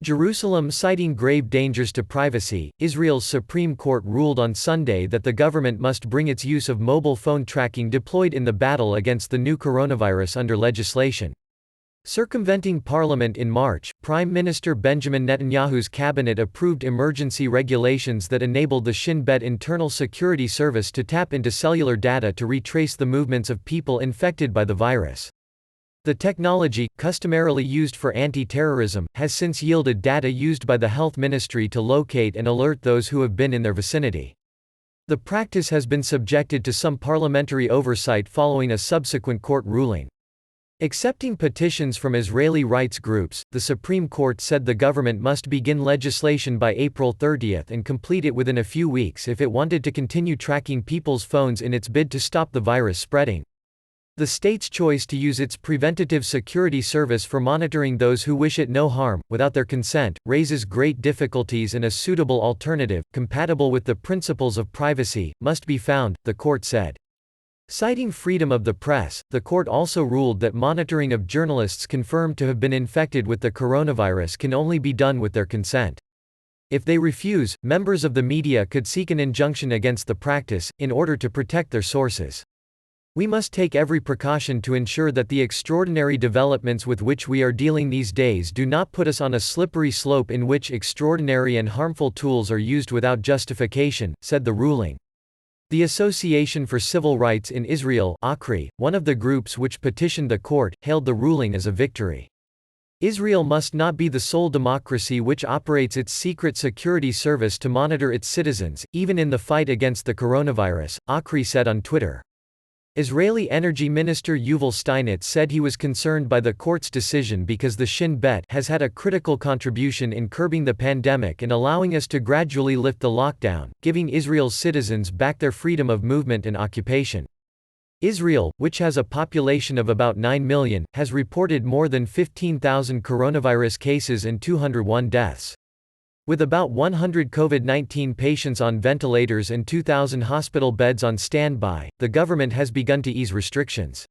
Jerusalem citing grave dangers to privacy, Israel's Supreme Court ruled on Sunday that the government must bring its use of mobile phone tracking deployed in the battle against the new coronavirus under legislation. Circumventing Parliament in March, Prime Minister Benjamin Netanyahu's cabinet approved emergency regulations that enabled the Shin Bet Internal Security Service to tap into cellular data to retrace the movements of people infected by the virus. The technology, customarily used for anti-terrorism, has since yielded data used by the Health Ministry to locate and alert those who have been in their vicinity. The practice has been subjected to some parliamentary oversight following a subsequent court ruling. Accepting petitions from Israeli rights groups, the Supreme Court said the government must begin legislation by April 30 and complete it within a few weeks if it wanted to continue tracking people's phones in its bid to stop the virus spreading. The state's choice to use its preventative security service for monitoring those who wish it no harm, without their consent, raises great difficulties, and a suitable alternative, compatible with the principles of privacy, must be found, the court said. Citing freedom of the press, the court also ruled that monitoring of journalists confirmed to have been infected with the coronavirus can only be done with their consent. If they refuse, members of the media could seek an injunction against the practice, in order to protect their sources. We must take every precaution to ensure that the extraordinary developments with which we are dealing these days do not put us on a slippery slope in which extraordinary and harmful tools are used without justification, said the ruling. The Association for Civil Rights in Israel, ACRI, one of the groups which petitioned the court, hailed the ruling as a victory. Israel must not be the sole democracy which operates its secret security service to monitor its citizens, even in the fight against the coronavirus, ACRI said on Twitter. Israeli Energy Minister Yuval Steinitz said he was concerned by the court's decision because the Shin Bet has had a critical contribution in curbing the pandemic and allowing us to gradually lift the lockdown, giving Israel's citizens back their freedom of movement and occupation. Israel, which has a population of about 9 million, has reported more than 15,000 coronavirus cases and 201 deaths. With about 100 COVID-19 patients on ventilators and 2,000 hospital beds on standby, the government has begun to ease restrictions.